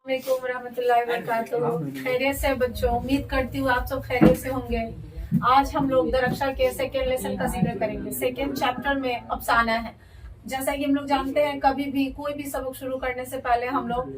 खैरियत से बच्चों, उम्मीद करती हूँ आप सब खैरियत से होंगे। आज हम लोग दरअक्षा के सेकेंड लेसन का जिक्र करेंगे। सेकेंड चैप्टर में अफसाना है। जैसा कि हम लोग जानते हैं, कभी भी कोई भी सबक शुरू करने से पहले हम लोग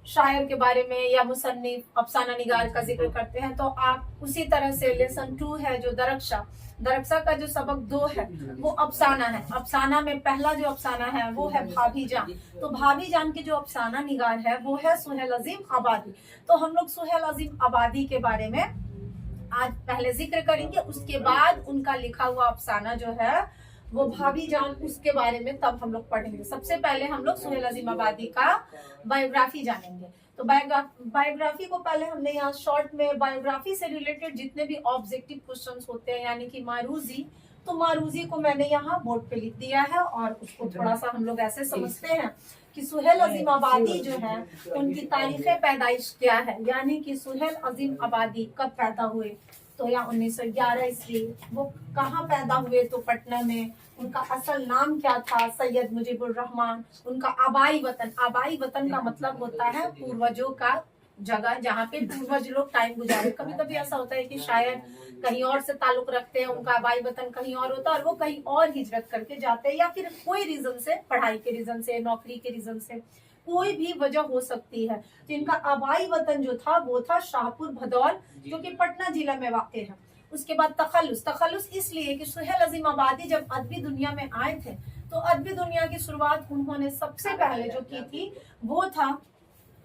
शायर के बारे में या मुसन्निफ अफसाना निगार का जिक्र करते हैं। तो आप उसी तरह से लेसन 2 है जो दरक्षा का जो सबक 2 है वो अफसाना है। अफसाना में पहला जो अफसाना है वो है भाभी जान। तो भाभी जान की जो अफसाना निगार है वो है सुहेल अजीम आबादी। तो हम लोग सुहेल अजीम आबादी के बारे में आज पहले जिक्र करेंगे, उसके बाद उनका लिखा हुआ अफसाना जो है वो भाभी जान, उसके बारे में तब हम लोग पढ़ेंगे। सबसे पहले हम लोग सुहेल अजीम आबादी का बायोग्राफी जानेंगे। तो बायोग्राफी को पहले हमने यहाँ शॉर्ट में बायोग्राफी से रिलेटेड जितने भी ऑब्जेक्टिव क्वेश्चंस होते हैं, यानी कि मारूजी, तो मारूजी को मैंने यहाँ बोर्ड पे लिख दिया है और उसको थोड़ा सा हम लोग ऐसे समझते हैं कि सुहेल अजीम आबादी जो है उनकी तारीख पैदाइश क्या है, यानी कि सुहेल अजीम आबादी कब पैदा हुए। तो या 1911 ईस्वी। वो कहाँ पैदा हुए, तो पटना में। उनका असल नाम क्या था, सैयद मुजीबुर रहमान। उनका आबाई वतन का मतलब होता है पूर्वजों का जगह, जहाँ पे पूर्वज लोग टाइम गुजारे। कभी कभी ऐसा होता है कि शायद कहीं और से ताल्लुक रखते हैं, उनका आबाई वतन कहीं और होता है और वो कहीं और हिजरत करके जाते हैं, या फिर कोई रीजन से, पढ़ाई के रीजन से, नौकरी के रीजन से, कोई भी वजह हो सकती है। तो इनका आबाई वतन जो था वो था शाहपुर भदौल, जो कि पटना जिला में वाक़ है। उसके बाद तखल्लुस इसलिए कि सुहेल अजीम आबादी जब अदबी दुनिया में आए थे तो अदबी दुनिया की शुरुआत उन्होंने सबसे पहले जो की थी वो था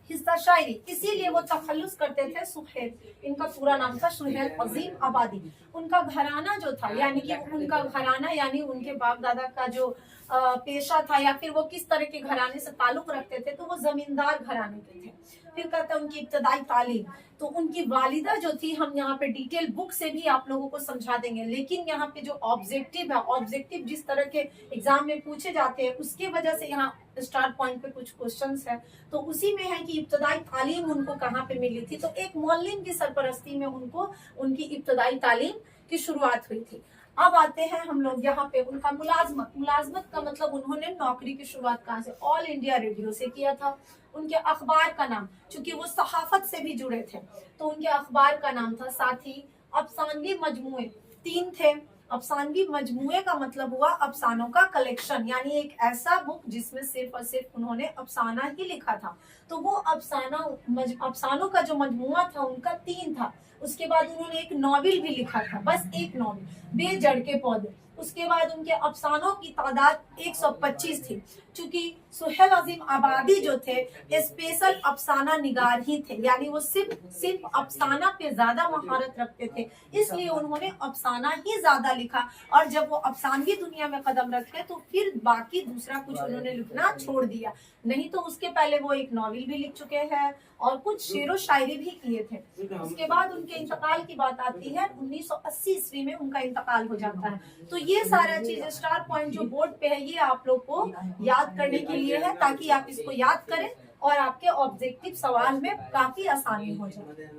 हिस्सा शायरी, इसीलिए वो तखल्लुस करते थे सुहेल। इनका पूरा नाम था सुहेल अजीम आबादी। उनका घराना जो था, यानी कि उनका घराना यानी उनके बाप दादा का जो पेशा था या फिर वो किस तरह के घराने से ताल्लुक रखते थे, तो वो जमींदार घराने के थे। फिर कहते हैं उनकी इब्तदाई तालीम, तो उनकी वालिदा जो थी, हम यहाँ पे डिटेल बुक से भी आप लोगों को समझा देंगे, लेकिन यहाँ पे जो ऑब्जेक्टिव है, ऑब्जेक्टिव जिस तरह के एग्जाम में पूछे जाते हैं उसकी वजह से यहाँ स्टार पॉइंट पे कुछ क्वेश्चंस है। तो उसी में है कि इब्तदाई तालीम उनको कहाँ पे मिली थी। तो एक मौलिन की सरपरस्ती में उनको उनकी इब्तदाई तालीम की शुरुआत हुई थी। अब आते हैं हम लोग यहाँ पे उनका मुलाजमत का मतलब उन्होंने नौकरी की शुरुआत कहाँ से, ऑल इंडिया रेडियो से किया था। उनके अखबार का नाम, चूंकि वो सहाफत से भी जुड़े थे, तो उनके अखबार का नाम था। साथ ही अफसानवी मजमुए 3 थे। अफसानवी मजमुए का मतलब हुआ अफसानों का कलेक्शन, यानी एक ऐसा बुक जिसमें सिर्फ और सिर्फ उन्होंने अफसाना ही लिखा था। तो वो अफसानों का जो मजमुआ था उनका 3 था। उसके बाद उन्होंने एक नॉवेल भी लिखा था, बस एक नॉवेल, बेजड़ के पौधे। उसके बाद उनके अफसानों की तादाद 125 थी। चूंकि सुहेल अजीम आबादी जो थे स्पेशल अफसाना निगार ही थे, यानी वो सिर्फ अफसाना पे ज्यादा महारत रखते थे, इसलिए उन्होंने अफसाना ही ज्यादा लिखा। और जब वो अफसानवी दुनिया में कदम रखे तो फिर बाकी दूसरा कुछ उन्होंने लिखना छोड़ दिया। नहीं तो उसके पहले वो एक नॉवेल भी लिख चुके हैं और कुछ शेरो शायरी भी किए थे। उसके बाद उनके इंतकाल की बात आती है, 1980 ईस्वी में उनका इंतकाल हो जाता है। तो ये सारा चीज स्टार पॉइंट जो बोर्ड पे है, ये आप लोग को याद करने के लिए है, ताकि आप इसको याद करें और आपके ऑब्जेक्टिव सवाल में काफी आसानी हो जाए।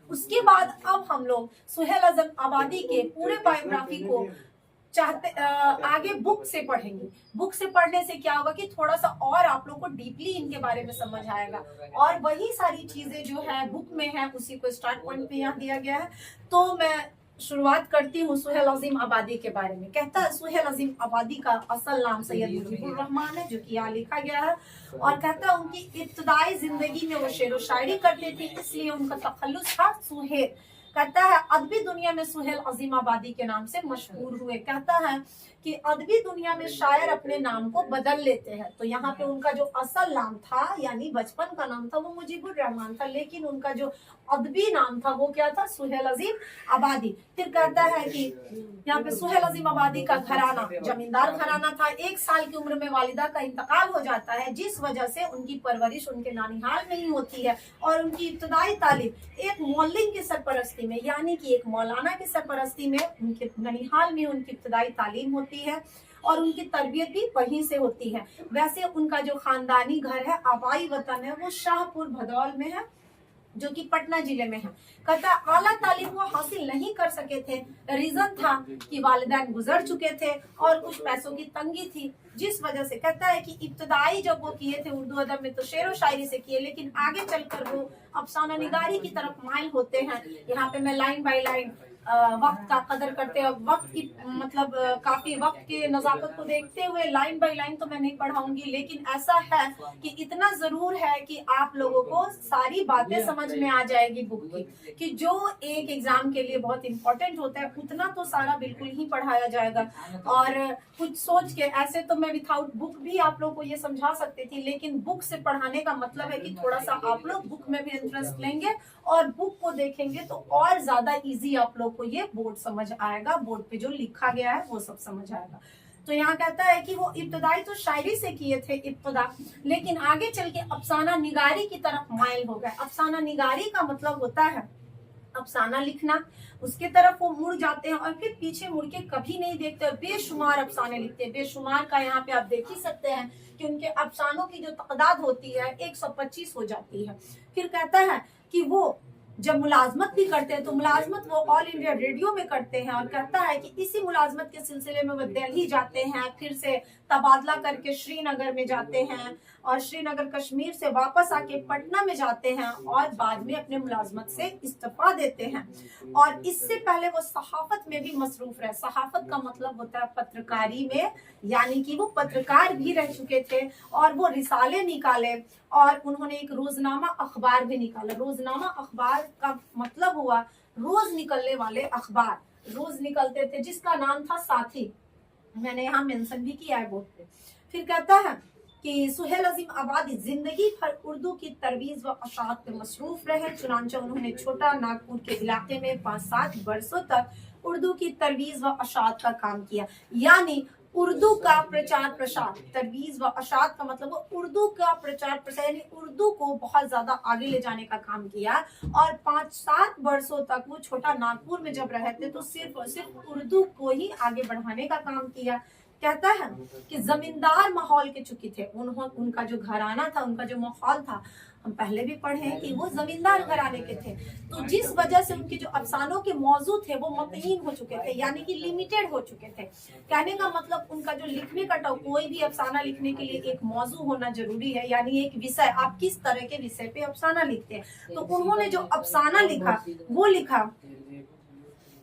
उसके बाद अब हम लोग सुहेल अजीम आबादी के पूरे बायोग्राफी को आगे बुक से पढ़ेंगे। बुक से पढ़ने से क्या होगा कि थोड़ा सा और आप लोग को डीपली इनके बारे में समझ आएगा, और वही सारी चीजें जो है बुक में है उसी को स्टार्ट पॉइंट पे यहाँ दिया गया है। तो मैं शुरुआत करती हूँ सुहेल अजीम आबादी के बारे में। कहता है सुहेल अजीम आबादी का असल नाम सैयद मुजीबुर रहमान है, जो कि यहाँ लिखा गया है। और कहता है उनकी इब्तदाई जिंदगी में वो शेर व शायरी करते थे, इसलिए उनका तखल्लुस था सुहेल। कहता है अदबी दुनिया में सुहेल अजीम आबादी के नाम से मशहूर हुए। कहता है कि अदबी दुनिया में शायर अपने नाम को बदल लेते हैं। तो यहाँ पे उनका जो असल नाम था, यानी बचपन का नाम था, वो मुजीबुर रहमान था, लेकिन उनका जो अदबी नाम था वो क्या था, सुहेल अजीम आबादी। फिर कहता है कि यहाँ पे सुहेल अजीम आबादी का घराना जमींदार घराना था। 1 साल की उम्र में वालिदा का इंतकाल हो जाता है, जिस वजह से उनकी परवरिश उनके नानिहाल में ही होती है। और उनकी इब्तदाई तालीम एक मौलिन की सरपरस्ती में, यानी कि एक मौलाना की सरपरस्ती में, उनके ननिहाल में उनकी इब्तदाई तालीम होती है और उनकी तरबियत भी वहीं से होती है। वैसे उनका जो खानदानी घर है, आबाई वतन है, वो शाहपुर भदौल में है। जो कि पटना जिले में है। कहता है आला तालीम वो हासिल नहीं कर सके थे, रीजन था कि वालिदैन गुजर चुके थे और कुछ पैसों की तंगी थी, जिस वजह से कहता है कि इब्तदाई जब वो किए थे उर्दू अदब में तो शेर व शायरी से किए, लेकिन आगे चलकर वो अफसाना निगारी की तरफ माइल होते हैं। यहाँ पे मैं लाइन बाय लाइन वक्त का कदर करते हैं, वक्त की मतलब काफी वक्त के नजाकत को देखते हुए लाइन बाय लाइन तो मैं नहीं पढ़ाऊंगी, लेकिन ऐसा है कि इतना जरूर है कि आप लोगों को सारी बातें समझ में आ जाएगी बुक की, कि जो एक एग्जाम के लिए बहुत इंपॉर्टेंट होता है उतना तो सारा बिल्कुल ही पढ़ाया जाएगा। और कुछ सोच के ऐसे तो मैं विदाउट बुक भी आप लोग को ये समझा सकती थी, लेकिन बुक से पढ़ाने का मतलब है कि थोड़ा सा आप लोग बुक में भी इंटरेस्ट लेंगे और बुक को देखेंगे तो और ज्यादा इजी आप लोग को ये बोर्ड समझ आएगा, बोर्ड पे जो लिखा गया है वो सब समझ आएगा। तो यहाँ कहता है कि वो इब्तदाई तो शायरी से किए थे इब्तदा, लेकिन आगे चल के अफसाना निगारी की तरफ माइल हो गए। अफसाना निगारी का मतलब होता है अफसाना लिखना, उसके तरफ वो मुड़ जाते हैं और फिर पीछे मुड़ के कभी नहीं देखते, बेशुमार अफसाने लिखते हैं। बेशुमार का यहाँ पे आप देख ही सकते हैं कि उनके अफसानों की जो तादाद होती है 125 हो जाती है। फिर कहता है कि वो जब मुलाजमत भी करते हैं तो मुलाजमत वो ऑल इंडिया रेडियो में करते हैं, और कहता है कि इसी मुलाजमत के सिलसिले में वो दिल्ली जाते हैं, फिर से तबादला करके श्रीनगर में जाते हैं और श्रीनगर कश्मीर से वापस आके पटना में जाते हैं और बाद में अपने मुलाजमत से इस्तीफा देते हैं। और इससे पहले वो सहाफत में भी मसरूफ रहे। सहाफत का मतलब होता है पत्रकारी में, यानी कि वो पत्रकार भी रह चुके थे और वो रिसाले निकाले और उन्होंने एक रोजनामा अखबार भी निकाला। रोजनामा अखबार का मतलब हुआ रोज निकलने वाले अखबार, रोज निकलते थे, जिसका नाम था साथी। मैंने यहाँ मेंशन भी किया है बोर्ड पे। फिर कहता है कि सुहेल अजीम आबादी जिंदगी भर उर्दू की तरवीज व अशात में मसरूफ रहे, चुनांचे उन्होंने छोटा नागपुर के इलाके में 5-7 वर्षों तक उर्दू की तरवीज व अशात का काम किया। यानी उर्दू का प्रचार प्रसार, तरवीज व अशात का मतलब वो उर्दू का प्रचार प्रसार, यानी उर्दू को बहुत ज्यादा आगे ले जाने का काम किया। और 5-7 वर्षों तक वो छोटा नागपुर में जब रहते तो सिर्फ और सिर्फ उर्दू को ही आगे बढ़ाने का काम किया। कहता है कि जमींदार माहौल के चुके थे, उनका जो घराना था, उनका जो माहौल था, हम पहले भी पढ़े हैं कि वो जमींदार घराने के थे, तो जिस वजह से उनके जो अफसानों के मौजू थे वो मतहीन हो चुके थे, यानी कि लिमिटेड हो चुके थे। कहने का मतलब उनका जो लिखने का कोई भी अफसाना लिखने के लिए एक मौजू होना जरूरी है, यानी एक विषय, आप किस तरह के विषय पे अफसाना लिखते हैं। तो उन्होंने जो अफसाना लिखा वो लिखा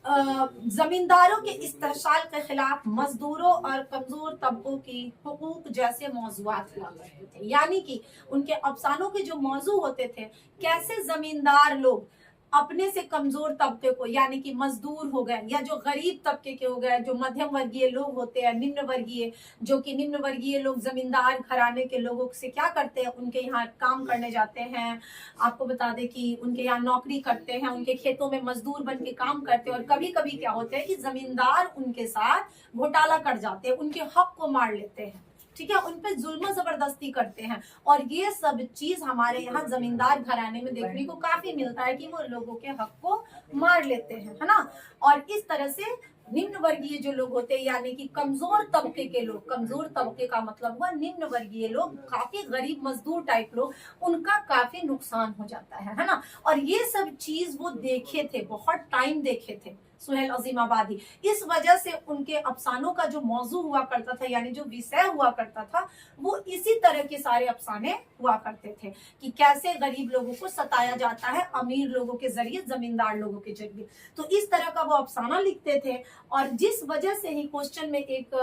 जमींदारों के इस्तेहसाल के खिलाफ मजदूरों और कमजोर तबकों की हुकूक जैसे मौजूआत हुआ करते थे। यानी कि उनके अफसानों के जो मौजू होते थे, कैसे जमींदार लोग अपने से कमजोर तबके को, यानी कि मजदूर हो गए या जो गरीब तबके के हो गए, जो मध्यम वर्गीय लोग होते हैं, निम्न वर्गीय, जो कि निम्न वर्गीय लोग जमींदार घराने के लोगों से क्या करते हैं, उनके यहाँ काम करने जाते हैं। आपको बता दें कि उनके यहाँ नौकरी करते हैं, उनके खेतों में मजदूर बन के काम करते हैं, और कभी कभी क्या होता है कि जमींदार उनके साथ घोटाला कर जाते हैं, उनके हक को मार लेते हैं, ठीक है, उन पे जुल्म जबरदस्ती करते हैं। और ये सब चीज हमारे यहाँ जमींदार घराने में देखने को काफी मिलता है कि वो लोगों के हक को मार लेते हैं, है ना। और इस तरह से निम्न वर्गीय जो लोग होते हैं, यानी कि कमजोर तबके के लोग, कमजोर तबके का मतलब हुआ निम्न वर्गीय लोग, काफी गरीब मजदूर टाइप लोग, उनका काफी नुकसान हो जाता है ना। और ये सब चीज वो देखे थे, बहुत टाइम देखे थे सुहेल अजीम आबादी। इस वजह से उनके अफसानों का जो मौजू हुआ करता था, यानी जो विषय हुआ करता था, वो इसी तरह के सारे अफसाने हुआ करते थे कि कैसे गरीब लोगों को सताया जाता है अमीर लोगों के जरिए, जमींदार लोगों के जरिए। तो इस तरह का वो अफसाना लिखते थे। और जिस वजह से ही क्वेश्चन में एक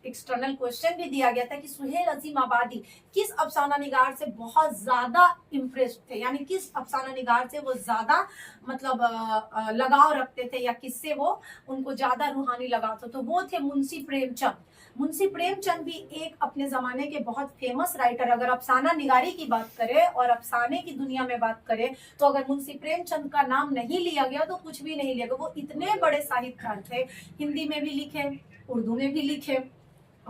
एक्सटर्नल क्वेश्चन भी दिया गया था कि सुहेल अजीम आबादी किस अफसाना निगार से बहुत ज्यादा इम्प्रेस्ड थे, यानी किस अफसाना निगार से वो ज्यादा मतलब लगाव रखते थे, या किससे वो उनको ज्यादा रूहानी लगाव था। तो वो थे मुंशी प्रेमचंद। मुंशी प्रेमचंद भी एक अपने जमाने के बहुत फेमस राइटर, अगर अफसाना निगारी की बात करें और अफसाने की दुनिया में बात करें तो अगर मुंशी प्रेमचंद का नाम नहीं लिया गया तो कुछ भी नहीं लिया गया। वो इतने बड़े साहित्यकार थे, हिंदी में भी लिखे, उर्दू में भी लिखे,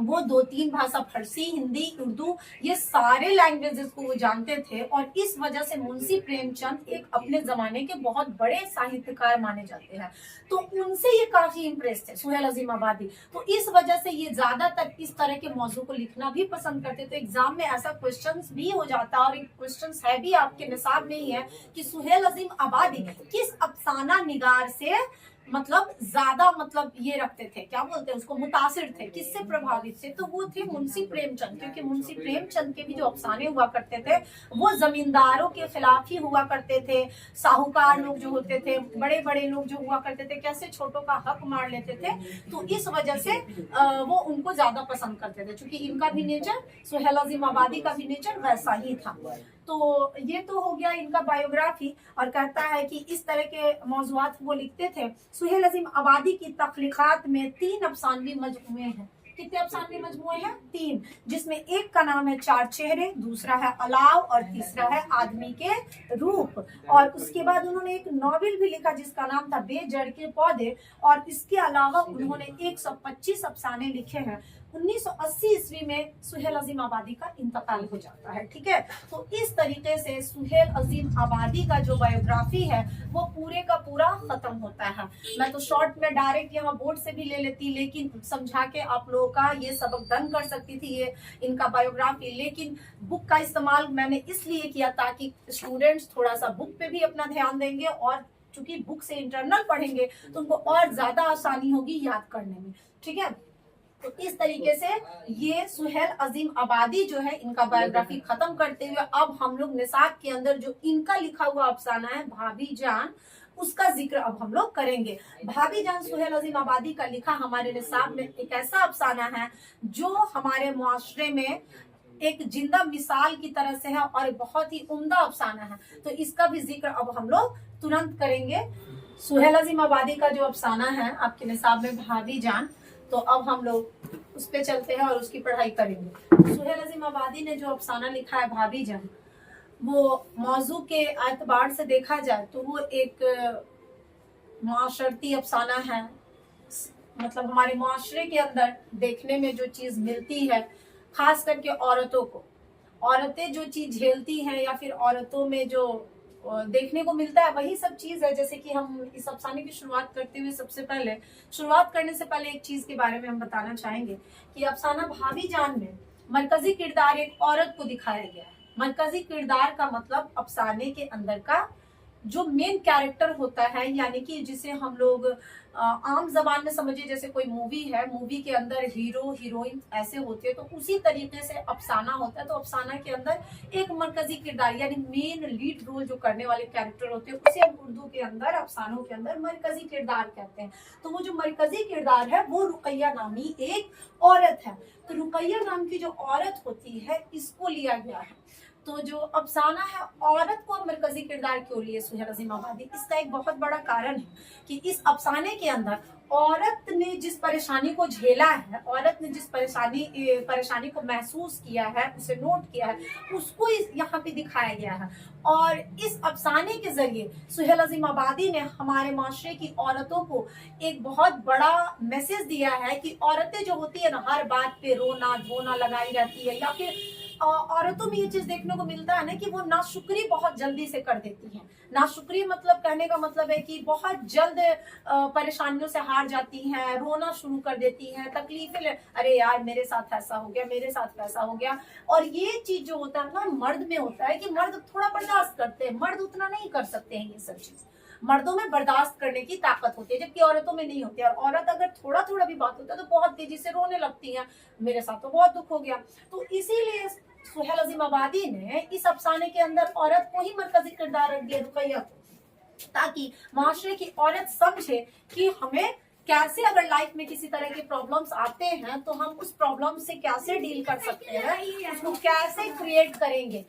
वो 2-3 भाषा, फारसी, हिंदी, उर्दू, ये सारे लैंग्वेजेस को वो जानते थे। और इस वजह से मुंशी प्रेमचंद एक अपने जमाने के बहुत बड़े साहित्यकार माने जाते हैं। तो उनसे ये काफी इम्प्रेस थे सुहेल अजीम आबादी। तो इस वजह से ये ज्यादातर इस तरह के मौजू को लिखना भी पसंद करते। तो एग्जाम में ऐसा क्वेश्चन भी हो जाता है, और एक क्वेश्चन है भी आपके निसाब में ही है कि सुहेल अजीम आबादी किस अफसाना निगार से मतलब ज्यादा मतलब ये रखते थे, क्या बोलते हैं उसको, मुतासिर थे, किससे प्रभावित थे। तो वो थे मुंशी प्रेमचंद, क्योंकि मुंशी प्रेमचंद के भी जो अफसाने हुआ करते थे वो जमींदारों के खिलाफ ही हुआ करते थे। साहूकार लोग जो होते थे, बड़े बड़े लोग जो हुआ करते थे, कैसे छोटों का हक मार लेते थे। तो इस वजह से वो उनको ज्यादा पसंद करते थे, क्योंकि इनका भी नेचर, सुहेल अजीम आबादी का भी नेचर वैसा ही था। तो ये तो हो गया इनका बायोग्राफी। और कहता है कि इस तरह के मौजुआत वो लिखते थे। सुहेल अजीम आबादी की तख्लीकात में 3 अफसानवी मजमुए हैं। कितने अफसानवी मजमुए हैं? 3, जिसमें एक का नाम है 4 चेहरे, दूसरा है अलाव, और तीसरा है आदमी के रूप। और उसके बाद उन्होंने एक नॉवेल भी लिखा जिसका नाम था बेजड़ के पौधे। और इसके अलावा उन्होंने 125 अफसाने लिखे हैं। 1980 ईस्वी में सुहेल अजीम आबादी का इंतकाल हो जाता है। ठीक है, तो इस तरीके से सुहेल अजीम आबादी का जो बायोग्राफी है वो पूरे का पूरा खत्म होता है। मैं तो शॉर्ट में डायरेक्ट यहाँ बोर्ड से भी ले लेती, लेकिन समझा के आप लोगों का ये सबक डन कर सकती थी ये इनका बायोग्राफी। लेकिन बुक का इस्तेमाल मैंने इसलिए किया ताकि स्टूडेंट्स थोड़ा सा बुक पे भी अपना ध्यान देंगे, और चूंकि बुक से इंटरनल पढ़ेंगे तो उनको और ज्यादा आसानी होगी याद करने में। ठीक है, तो इस तरीके से ये सुहेल अजीम आबादी जो है इनका बायोग्राफी खत्म करते हुए अब हम लोग निसाब के अंदर जो इनका लिखा हुआ अफसाना है भाभी जान, उसका जिक्र अब हम लोग करेंगे। भाभी जान सुहेल अजीम आबादी का लिखा हमारे निसाब में एक ऐसा अफसाना है जो हमारे मुआशरे में एक जिंदा मिसाल की तरह से है और बहुत ही उम्दा अफसाना है। तो इसका भी जिक्र अब हम लोग तुरंत करेंगे। सुहेल अजीम आबादी का जो अफसाना है आपके निसाब में भाभी जान, तो अब हम लोग उस पे चलते हैं और उसकी पढ़ाई करेंगे। सुहेल अजीम आबादी ने जो अफसाना लिखा है भाभी जान, वो मौजू के एतबार से देखा जाए तो वो एक माशरती अफसाना है। मतलब हमारे मुआशरे के अंदर देखने में जो चीज मिलती है, खास करके औरतों को, औरतें जो चीज झेलती हैं या फिर औरतों में जो देखने को मिलता है वही सब चीज है। जैसे कि हम इस अफसाने की शुरुआत करते हुए सबसे पहले, शुरुआत करने से पहले एक चीज के बारे में हम बताना चाहेंगे कि अफसाना भाभी जान में मरकजी किरदार एक औरत को दिखाया गया है। मरकजी किरदार का मतलब अफसाने के अंदर का जो मेन कैरेक्टर होता है, यानी कि जिसे हम लोग आम जबान में समझिए जैसे कोई मूवी है, मूवी के अंदर हीरो हीरोइन ऐसे होते हैं, तो उसी तरीके से अफसाना होता है। तो अफसाना के अंदर एक मरकजी किरदार यानी मेन लीड रोल जो करने वाले कैरेक्टर होते हैं उसे हम उर्दू के अंदर अफसानों के अंदर मरकजी किरदार कहते हैं। तो वो जो मरकजी किरदार है वो रुकैया नामी एक औरत है। तो रुकैया नाम की जो औरत होती है इसको लिया गया है। तो जो अफसाना है औरत को मरकजी किरदार क्यों लिए सुहेल अजीम आबादी, इसका एक बहुत बड़ा कारण है कि इस अफसाने के अंदर औरत ने जिस परेशानी को झेला है, औरत ने जिस परेशानी को महसूस किया है, उसे नोट किया है, उसको यहाँ पे दिखाया गया है। और इस अफसाने के जरिए सुहेल अजीम आबादी ने हमारे माशरे की औरतों को एक बहुत बड़ा मैसेज दिया है कि औरतें जो होती है ना, हर बात पे रोना धोना लगाई रहती है, या फिर औरतों में ये चीज देखने को मिलता है ना कि वो नाशुक्री बहुत जल्दी से कर देती हैं। नाशुक्री मतलब कहने का मतलब है कि बहुत जल्द परेशानियों से हार जाती हैं, रोना शुरू कर देती हैं, तकलीफें, अरे यार मेरे साथ ऐसा हो गया, मेरे साथ वैसा हो गया। और ये चीज जो होता है ना मर्द में होता है कि मर्द थोड़ा बर्दाश्त करते हैं, मर्द उतना नहीं कर सकते हैं ये सब चीज। मर्दों में बर्दाश्त करने की ताकत होती है जबकि औरतों में नहीं होती है। और औरत अगर थोड़ा थोड़ा भी बात होता है तो बहुत तेजी से रोने लगती है, मेरे साथ तो बहुत दुख हो गया। तो इसीलिए सुहेल अजीम आबादी ने इस अफसाने के अंदर औरत को ही मरकजी किरदार रख दिया, रुकैया को, ताकि माशरे की औरत समझे कि हमें कैसे, अगर लाइफ में किसी तरह के प्रॉब्लम्स आते हैं तो हम उस प्रॉब्लम से कैसे डील कर सकते हैं, उसको कैसे क्रिएट करेंगे।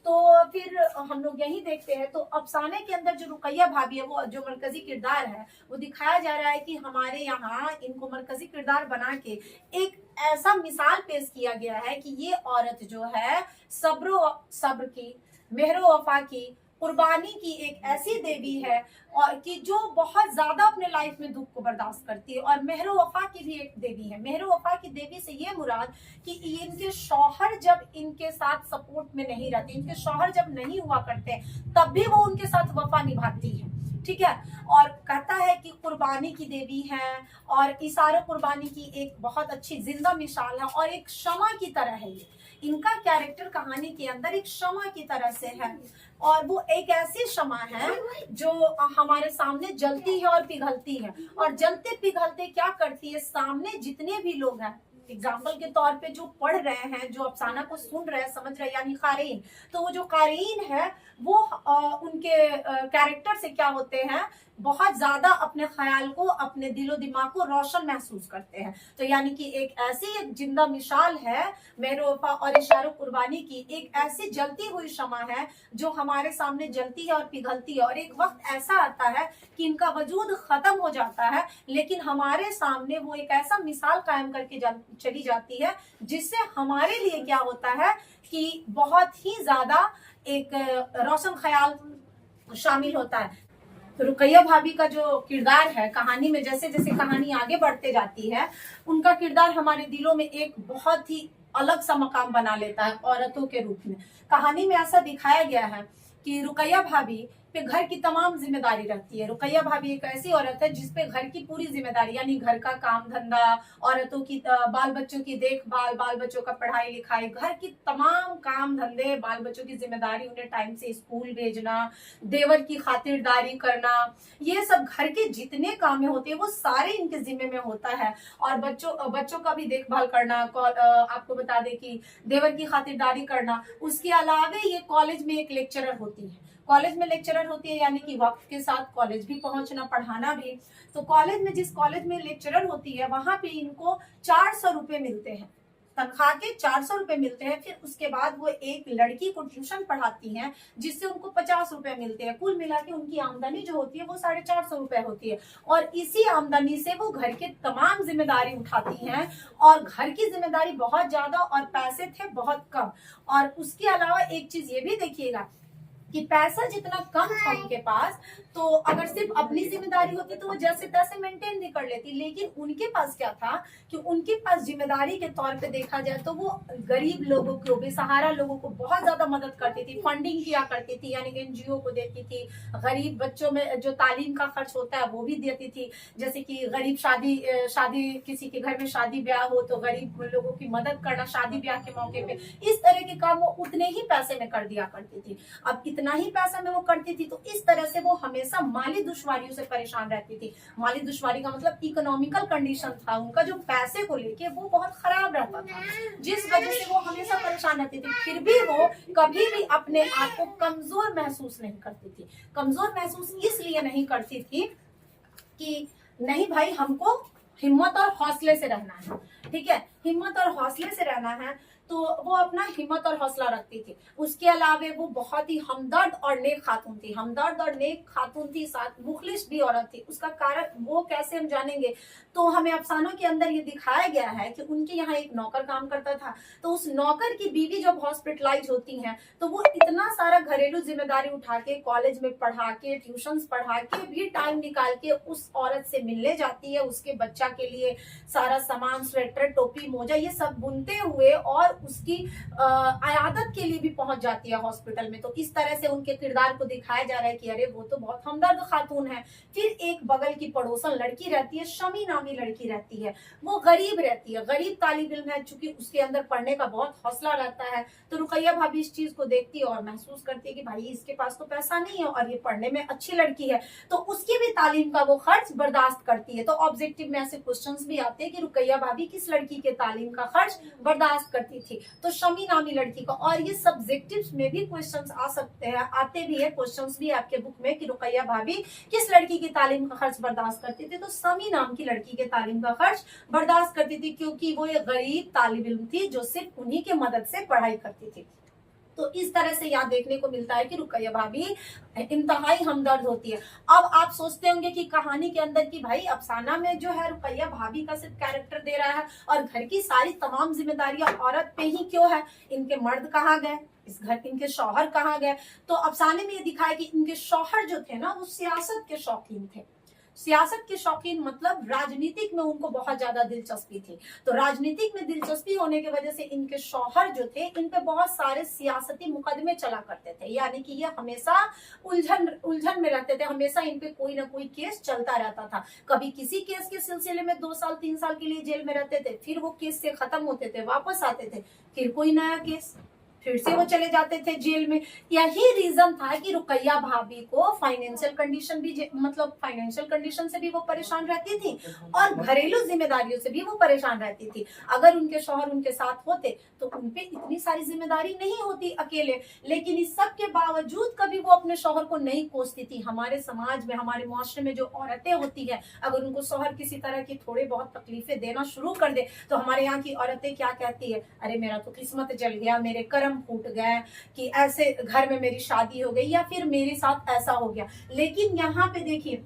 तो फिर हम लोग यही देखते हैं। तो अफसाने के अंदर जो रुकैया भाभी है, वो जो मरकजी किरदार है, वो दिखाया जा रहा है कि हमारे यहाँ इनको मरकजी किरदार बना के एक ऐसा मिसाल पेश किया गया है कि ये औरत जो है सब्र की, मेहर वफा की, कुर्बानी की एक ऐसी देवी है और कि जो बहुत ज्यादा अपने लाइफ में दुख को बर्दाश्त करती है। और मेहर वफा की भी एक देवी है। मेहर वफा की देवी से ये मुराद कि इनके शौहर जब इनके साथ सपोर्ट में नहीं रहते, इनके शौहर जब नहीं हुआ करते, तब भी वो उनके साथ वफा निभाती है। ठीक है। और कहता है कि कुर्बानी की देवी है और इशारे कुर्बानी की एक बहुत अच्छी जिंदा मिसाल है और एक क्षमा की तरह है। ये इनका कैरेक्टर कहानी के अंदर एक क्षमा की तरह से है और वो एक ऐसी क्षमा है जो हमारे सामने जलती है और पिघलती है। और जलते पिघलते क्या करती है, सामने जितने भी लोग हैं, एग्जाम्पल के तौर पे जो पढ़ रहे हैं, जो अफसाना को सुन रहे हैं, समझ रहे हैं, यानी कारीन, तो वो जो कारीन है वो उनके कैरेक्टर से क्या होते हैं, बहुत ज्यादा अपने ख्याल को, अपने दिलो दिमाग को रोशन महसूस करते हैं। तो यानी कि एक ऐसी एक जिंदा मिसाल है मेहर वफा और इशारे कुर्बानी की, एक ऐसी जलती हुई शमा है जो हमारे सामने जलती है और पिघलती है। और एक वक्त ऐसा आता है कि इनका वजूद खत्म हो जाता है, लेकिन हमारे सामने वो एक ऐसा मिसाल कायम करके चली जाती है जिससे हमारे लिए क्या होता है कि बहुत ही ज्यादा एक रोशन ख्याल शामिल होता है। तो रुकैया भाभी का जो किरदार है कहानी में, जैसे जैसे कहानी आगे बढ़ते जाती है, उनका किरदार हमारे दिलों में एक बहुत ही अलग सा मकाम बना लेता है औरतों के रूप में। कहानी में ऐसा दिखाया गया है कि रुकैया भाभी पे घर की तमाम जिम्मेदारी रहती है। रुकैया भाभी एक ऐसी औरत है जिसपे घर की पूरी जिम्मेदारी, यानी घर का काम धंधा, औरतों की बाल बच्चों की देखभाल, बाल बच्चों का पढ़ाई लिखाई, घर की तमाम काम धंधे, बाल बच्चों की जिम्मेदारी, उन्हें टाइम से स्कूल भेजना, देवर की खातिरदारी करना, ये सब घर के जितने काम होते हैं वो सारे इनके जिम्मे में होता है। और बच्चों का भी देखभाल करना, आपको बता दें कि देवर की खातिरदारी करना। उसके अलावा ये कॉलेज में एक लेक्चरर होती है। कॉलेज में लेक्चरर होती है यानी कि वक्त के साथ कॉलेज भी पहुंचना, पढ़ाना भी। तो कॉलेज में, जिस कॉलेज में लेक्चरर होती है, वहां पे इनको 400 रुपए मिलते हैं, तनख्वाह के 400 रुपए मिलते हैं। फिर उसके बाद वो एक लड़की को ट्यूशन पढ़ाती हैं जिससे उनको 50 रुपए मिलते हैं। कुल मिला के उनकी आमदनी जो होती है वो 450 रुपए होती है। और इसी आमदनी से वो घर के तमाम जिम्मेदारी उठाती हैं और घर की जिम्मेदारी बहुत ज्यादा और पैसे थे बहुत कम। और उसके अलावा एक चीज ये भी देखिएगा कि पैसा जितना कम था उनके पास, तो अगर सिर्फ अपनी जिम्मेदारी होती तो वो जैसे तैसे मेंटेन भी कर लेती, लेकिन उनके पास क्या था कि उनके पास जिम्मेदारी के तौर पे देखा जाए तो वो गरीब लोगों को, बेसहारा लोगों को बहुत ज्यादा मदद करती थी, फंडिंग किया करती थी, यानी एनजीओ को देती थी। गरीब बच्चों में जो तालीम का खर्च होता है वो भी देती थी। जैसे कि गरीब शादी किसी के घर में शादी ब्याह हो तो गरीब लोगों की मदद करना शादी ब्याह के मौके पे, इस तरह के काम वो उतने ही पैसे में कर दिया करती थी। अब इतना ही पैसा में वो करती थी तो इस तरह से वो हमेशा माली दुश्वारियों से परेशान रहती थी। माली दुश्वारी का मतलब इकोनॉमिकल कंडीशन था उनका, जो पैसे को लेके वो बहुत खराब रहता था, जिस वजह से वो हमेशा परेशान रहती थी। फिर भी वो कभी भी अपने आप को कमजोर महसूस नहीं करती थी। कमजोर महसूस इसलिए नहीं करती थी कि नहीं भाई, हमको हिम्मत और हौसले से रहना है, ठीक है, हिम्मत और हौसले से रहना है। तो वो अपना हिम्मत और हौसला रखती थी। उसके अलावा वो बहुत ही हमदर्द और नेक खातून थी, हमदर्द और नेक खातून थी, साथ मुखलिस भी औरत थी। उसका कारण वो कैसे हम जानेंगे, तो हमें अफसानों के अंदर ये दिखाया गया है कि उनके यहाँ एक नौकर काम करता था। तो उस नौकर की बीवी जब हॉस्पिटलाइज होती हैं तो वो इतना सारा घरेलू जिम्मेदारी उठा के, कॉलेज में पढ़ा के, ट्यूशंस पढ़ा के भी टाइम निकाल के उस औरत से मिलने जाती है। उसके बच्चा के लिए सारा सामान, स्वेटर, टोपी, मोजा, ये सब बुनते हुए और उसकी आयादत के लिए भी पहुंच जाती है हॉस्पिटल में। तो इस तरह से उनके किरदार को दिखाया जा रहा है कि अरे वो तो बहुत हमदर्द खातून है। फिर एक बगल की पड़ोसन लड़की रहती है, शमी नामी लड़की रहती है, वो गरीब रहती है, गरीब तालिब इल्म है, चूंकि उसके अंदर पढ़ने का बहुत हौसला रहता है। तो रुकैया भाभी इस चीज को देखती है और महसूस करती है कि भाई इसके पास तो पैसा नहीं है और ये पढ़ने में अच्छी लड़की है, तो उसकी भी तालीम का वो खर्च बर्दाश्त करती है। तो ऑब्जेक्टिव में ऐसे क्वेश्चंस भी आते हैं कि रुकैया भाभी किस लड़की के तालीम का खर्च बर्दाश्त करती थी, तो शमी नामी लड़की का। और ये सब्जेक्टिव्स में भी क्वेश्चंस आ सकते हैं, आते भी है क्वेश्चंस भी आपके बुक में कि रुकैया भाभी किस लड़की की तालीम का खर्च बर्दाश्त करती थी, तो शमी नाम की लड़की के तालीम का खर्च बर्दाश्त करती थी, क्योंकि वो एक गरीब तालिब इल्म थी जो सिर्फ उन्हीं के मदद से पढ़ाई करती थी। तो इस तरह से यहाँ देखने को मिलता है कि रुकैया भाभी इंतहाई हमदर्द होती है। अब आप सोचते होंगे कि कहानी के अंदर की भाई अफसाना में जो है रुकैया भाभी का सिर्फ कैरेक्टर दे रहा है और घर की सारी तमाम जिम्मेदारियां औरत पे ही क्यों है, इनके मर्द कहाँ गए, इस घर इनके शौहर कहाँ गए। तो अफसाने में ये दिखाया कि इनके शौहर जो थे ना वो सियासत के शौकीन थे। सियासत के शौकीन मतलब राजनीतिक में उनको बहुत ज्यादा दिलचस्पी थी। तो राजनीतिक में दिलचस्पी होने की वजह से इनके शौहर जो थे इन पे बहुत सारे सियासती मुकदमे चला करते थे, यानी कि ये हमेशा उलझन में रहते थे, हमेशा इन पे कोई ना कोई केस चलता रहता था। कभी किसी केस के सिलसिले में 2 साल 3 साल के लिए जेल में रहते थे, फिर वो केस से खत्म होते थे, वापस आते थे, फिर कोई नया केस, फिर से वो चले जाते थे जेल में। यही रीजन था कि रुकैया भाभी को फाइनेंशियल कंडीशन भी मतलब फाइनेंशियल कंडीशन से भी वो परेशान रहती थी और घरेलू जिम्मेदारियों से भी वो परेशान रहती थी। अगर उनके शौहर उनके साथ होते तो उनपे इतनी सारी जिम्मेदारी नहीं होती अकेले, लेकिन इस सब के बावजूद कभी वो अपने शौहर को नहीं कोसती थी। हमारे समाज में, हमारे मुआशरे में जो औरतें होती है, अगर उनको शौहर किसी तरह की थोड़ी बहुत तकलीफें देना शुरू कर दे तो हमारे यहाँ की औरतें क्या कहती है, अरे मेरा तो किस्मत जल गया, मेरे कर्म फूट गए कि ऐसे घर में मेरी शादी हो गई या फिर मेरे साथ ऐसा हो गया। लेकिन यहाँ पे देखिए,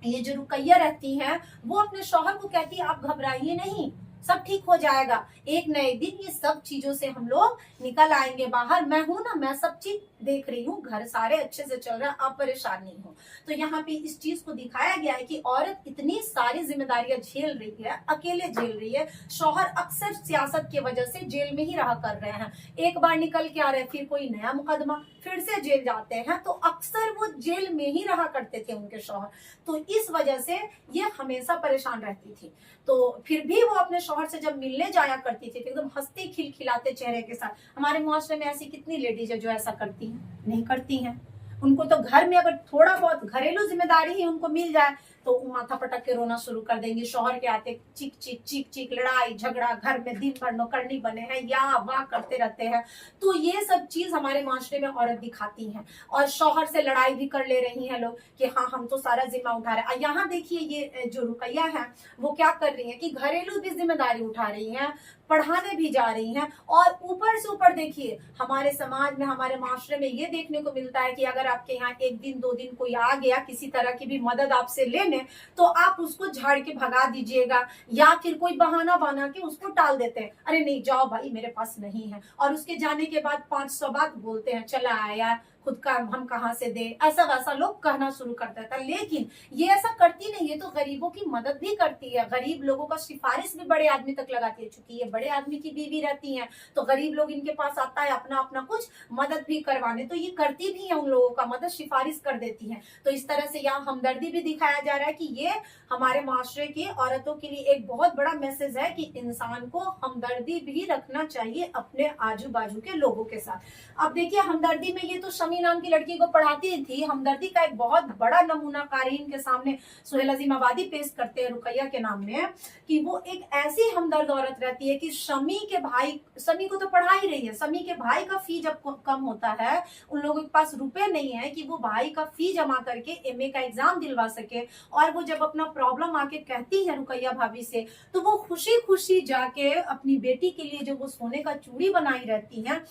ये जो रुकैया रहती हैं वो अपने शौहर को कहती है आप घबराइए नहीं, सब ठीक हो जाएगा, एक न एक दिन ये सब चीजों से हम लोग निकल आएंगे बाहर, मैं हूं ना, मैं सब चीज देख रही हूँ, घर सारे अच्छे से चल रहा है, आप परेशान नहीं हो। तो यहाँ पे इस चीज को दिखाया गया है कि औरत इतनी सारी जिम्मेदारियां झेल रही है, अकेले झेल रही है। शौहर अक्सर सियासत की वजह से जेल में ही रहा कर रहे हैं, एक बार निकल के आ रहे, फिर कोई नया मुकदमा, फिर से जेल जाते हैं, तो अक्सर वो जेल में ही रहा करते थे उनके शौहर। तो इस वजह से ये हमेशा परेशान रहती थी। तो फिर भी वो अपने शौहर से जब मिलने जाया करती थी तो एकदम हंसते खिलखिलाते चेहरे के साथ। हमारे मुआशरे में ऐसी कितनी लेडीज है जो ऐसा करती हैं? नहीं करती हैं। उनको तो घर में अगर थोड़ा बहुत घरेलू जिम्मेदारी ही उनको मिल जाए तो माथा पटक के रोना शुरू कर देंगी, शौहर के आते चिक चिक चिक चिक, लड़ाई झगड़ा, घर में दिन भर नौकरनी बने हैं या वाह करते रहते हैं। तो ये सब चीज हमारे माशरे में औरत दिखाती हैं और शौहर से लड़ाई भी कर ले रही हैं लोग कि हाँ हम तो सारा जिम्मा उठा रहे हैं। यहाँ देखिए ये जो रुकैया है वो क्या कर रही है कि घरेलू भी जिम्मेदारी उठा रही है, पढ़ाने भी जा रही हैं, और ऊपर से ऊपर देखिए हमारे समाज में, हमारे माशरे में ये देखने को मिलता है कि अगर आपके यहाँ 1 दिन 2 दिन कोई आ गया किसी तरह की भी मदद आपसे लेने, तो आप उसको झाड़ के भगा दीजिएगा या फिर कोई बहाना बना के उसको टाल देते हैं, अरे नहीं जाओ भाई मेरे पास नहीं है, और उसके जाने के बाद 500 बात बोलते हैं, चला आया खुद का हम कहाँ से दे, ऐसा वैसा लोग कहना शुरू कर देता है। लेकिन ये ऐसा करती नहीं, ये तो गरीबों की मदद भी करती है, गरीब लोगों का सिफारिश भी बड़े आदमी तक लगाती है। चूंकि ये बड़े आदमी की बीवी रहती हैं तो गरीब लोग इनके पास आता है अपना अपना कुछ मदद भी करवाने, तो ये करती भी है उन लोगों का मदद, सिफारिश कर देती है। तो इस तरह से यहाँ हमदर्दी भी दिखाया जा रहा है कि ये हमारे माशरे की औरतों के लिए एक बहुत बड़ा मैसेज है कि इंसान को हमदर्दी भी रखना चाहिए अपने आजू बाजू के लोगों के साथ। अब देखिए हमदर्दी में ये तो शमी नाम की लड़की को पढ़ाती थी, हमदर्दी का एक बहुत बड़ा नमूना कारीन के सामने सुहेल अजीम आबादी पेश करते हैं रुकैया के नाम में, कि वो एक ऐसी हमदर्द औरत रहती है कि शमी के भाई, शमी को तो पढ़ा ही रही है, शमी के भाई का फी जब कम होता है, उन लोगों के पास रुपए नहीं है कि वो भाई का फी जमा करके एमए का एग्जाम दिलवा सके, और वो जब अपना प्रॉब्लम आके कहती है रुकैया भाभी से तो वो खुशी खुशी जाके अपनी बेटी के लिए जो वो सोने का चूड़ी बनाई रहती है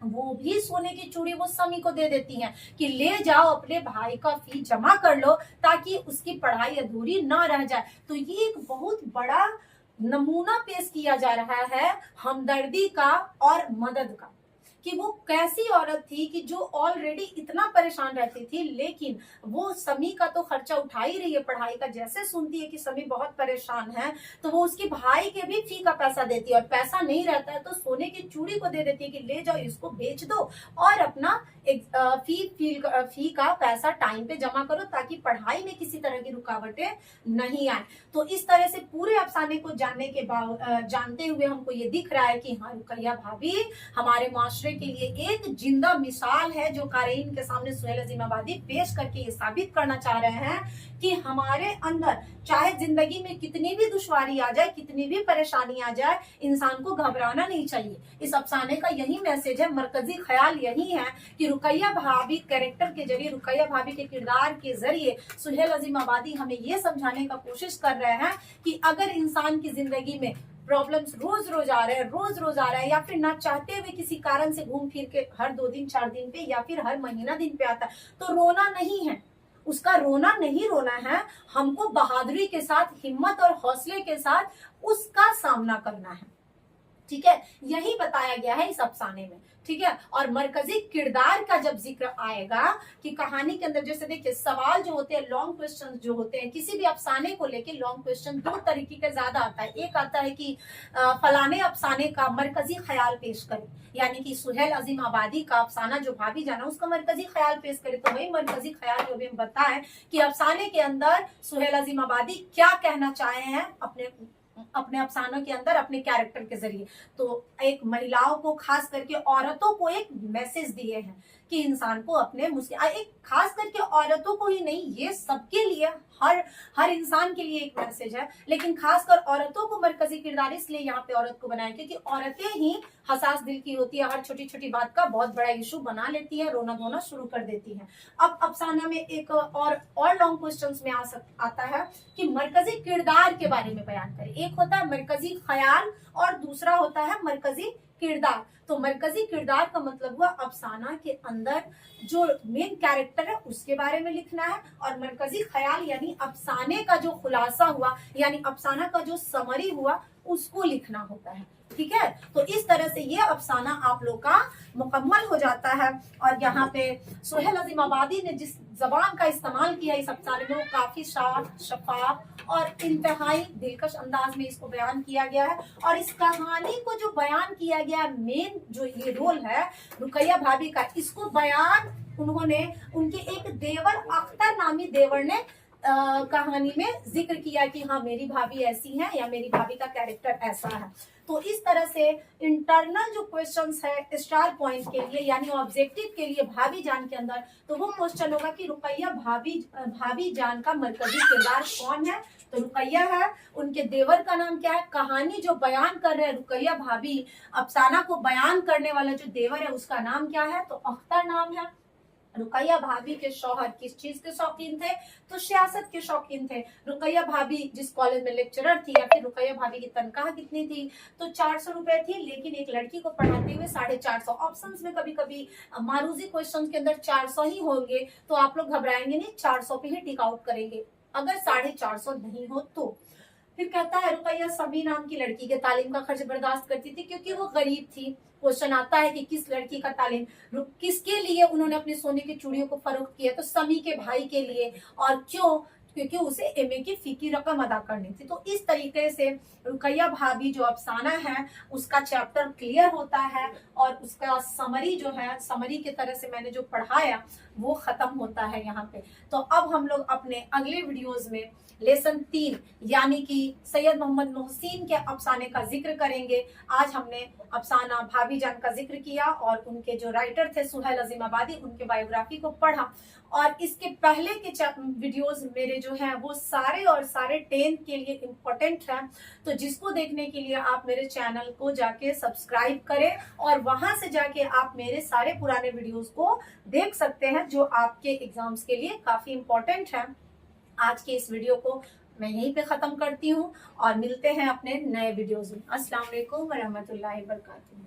वो भी सोने की चूड़ी वो शमी को दे देती हैं कि ले जाओ अपने भाई का फी जमा कर लो ताकि उसकी पढ़ाई अधूरी ना रह जाए। तो ये एक बहुत बड़ा नमूना पेश किया जा रहा है हमदर्दी का और मदद का, कि वो कैसी औरत थी कि जो ऑलरेडी इतना परेशान रहती थी, लेकिन वो शमी का तो खर्चा उठा ही रही है पढ़ाई का, जैसे सुनती है कि शमी बहुत परेशान है तो वो उसके भाई के भी फी का पैसा देती है, और पैसा नहीं रहता है तो सोने की चूड़ी को दे देती है कि ले जाओ इसको बेच दो और अपना एक फी का पैसा टाइम पे जमा करो ताकि पढ़ाई में किसी तरह की रुकावटें नहीं आए। तो इस तरह से पूरे अफसाने को जानते हुए हमको ये दिख रहा है कि हाँ रुकैया भाभी हमारे माशरे के लिए एक जिंदा मिसाल है, जो कारीन के सामने सुहेल अजीम आबादी पेश करके ये साबित करना चाह रहे हैं कि हमारे अंदर चाहे जिंदगी में कितनी भी दुश्वारी आ जाए, कितनी भी परेशानी आ जाए, इंसान को घबराना नहीं चाहिए। इस अफसाने का यही मैसेज है, मरकजी ख्याल यही है कि रुकैया भाभी कैरेक्टर के जरिए, रुकैया भाभी के किरदार के जरिए सुहेल अजीम आबादी हमें ये समझाने का कोशिश कर रहे हैं कि अगर इंसान की जिंदगी में प्रॉब्लम्स रोज रोज आ रहे हैं या फिर ना चाहते हुए किसी कारण से घूम फिर के हर 2 दिन 4 दिन पे या फिर हर महीना दिन पे आता है, तो रोना नहीं है, उसका रोना नहीं रोना है, हमको बहादुरी के साथ, हिम्मत और हौसले के साथ उसका सामना करना है। ठीक है, यही बताया गया है इस अफसाने में। ठीक है, और मरकजी किरदार का जब जिक्र आएगा कि कहानी के अंदर, जैसे देखिए सवाल जो होते हैं, लॉन्ग क्वेश्चन जो होते हैं, किसी भी अफसाने को लेके लॉन्ग क्वेश्चन दो तरीके के ज्यादा आता है। एक आता है कि फलाने अफसाने का मरकजी ख्याल पेश करें, यानी कि सुहेल अजीम आबादी का अफसाना जो भाभी जाना, उसका मरकजी ख्याल पेश करे। तो वही मरकजी ख्याल जो भी हम बताएं कि अफसाने के अंदर सुहेल अजीम आबादी क्या कहना चाहे हैं अपने अफसानों के अंदर अपने कैरेक्टर के जरिए। तो एक महिलाओं को, खास करके औरतों को एक मैसेज दिए हैं कि इंसान को अपने मुश्किल, एक खास करके औरतों को ही नहीं, ये सबके लिए, हर इंसान के लिए एक मैसेज है, लेकिन खासकर औरतों को मरकजी किरदार इसलिए यहाँ पे औरत को बनाया क्योंकि औरतें ही हसास दिल की होती है, हर छोटी छोटी बात का बहुत बड़ा इशू बना लेती है, रोना धोना शुरू कर देती है। अब अफसाना में एक और लॉन्ग क्वेश्चंस में आता है कि मरकजी किरदार के बारे में बयान करें। एक होता है मरकजी ख्याल और दूसरा होता है मरकजी किरदार। तो मरकजी किरदार का मतलब हुआ अफसाना के अंदर जो मेन कैरेक्टर है उसके बारे में लिखना है, और मरकजी ख्याल यानी अफसाने का जो खुलासा हुआ, यानी अफसाना का जो समरी हुआ, उसको लिखना होता है। ठीक है, तो इस तरह से ये अफसाना आप लोग का मुकम्मल हो जाता है। और यहाँ पे सुहेल अजीम आबादी ने जिस जबान का इस्तेमाल किया इस अफसाने में, वो काफी साफ, शफाफ और इंतहाई दिलकश अंदाज में इसको बयान किया गया है। और इस कहानी को जो बयान किया गया, मेन जो ये रोल है रुकैया भाभी का, इसको बयान उन्होंने उनके एक देवर, अख्तर नामी देवर ने कहानी में जिक्र किया कि हाँ मेरी भाभी ऐसी है या मेरी भाभी का कैरेक्टर ऐसा है। तो इस तरह से इंटरनल जो क्वेश्चंस है स्टार पॉइंट के लिए, यानी ऑब्जेक्टिव के लिए भाभी जान के अंदर, तो वो क्वेश्चन होगा कि रुकैया भाभी जान का मरकजी किरदार कौन है। तो रुकैया है, उनके देवर का नाम क्या है, कहानी जो बयान कर रहे हैं रुकैया भाभी, अफसाना को बयान करने वाला जो देवर है उसका नाम क्या है, तो अख्तर नाम है। रुकैया भाभी के शौहर किस चीज के शौकीन थे, तो सियासत के शौकीन थे। रुकैया भाभी जिस कॉलेज में लेक्चरर थी, या फिर रुकैया भाभी की तनख्वाह कितनी थी, तो 400 रुपए थी, लेकिन एक लड़की को पढ़ाते हुए 450। ऑप्शंस में कभी कभी मारूजी क्वेश्चन के अंदर 400 ही होंगे, तो आप लोग घबराएंगे नहीं, 400 पे ही टिक आउट करेंगे। अगर 450 नहीं हो तो फिर कहता है रुकैया समी नाम की लड़की के तालीम का खर्च बर्दाश्त करती थी क्योंकि वो गरीब थी। क्वेश्चन आता है कि किस लड़की का तालीम, किसके लिए उन्होंने अपने सोने की चूड़ियों को फरोख्त किया, तो समी के भाई के लिए। और क्यों, क्योंकि उसे एमए की फी की रकम अदा करनी थी। तो इस तरीके से रुकैया भाभी जो अफसाना है उसका चैप्टर क्लियर होता है, और उसका समरी जो है, समरी की तरह से मैंने जो पढ़ाया वो खत्म होता है यहाँ पे। तो अब हम लोग अपने अगले वीडियोज में लेसन 3 यानी कि सैयद मोहम्मद मोहसिन के अफसाने का जिक्र करेंगे। आज हमने अफसाना भाभी जान का जिक्र किया और उनके जो राइटर थे सुहेल अजीम आबादी, उनके बायोग्राफी को पढ़ा। और इसके पहले के वीडियोस मेरे जो हैं वो सारे 10th के लिए इम्पोर्टेंट हैं। तो जिसको देखने के लिए आप मेरे चैनल को जाके सब्सक्राइब करें, और वहां से जाके आप मेरे सारे पुराने वीडियोस को देख सकते हैं जो आपके एग्जाम्स के लिए काफी इम्पोर्टेंट है। आज के इस वीडियो को मैं यहीं पे खत्म करती हूँ और मिलते हैं अपने नए वीडियोस में। अस्सलाम वालेकुम व रहमतुल्लाहि व बरकातुहू।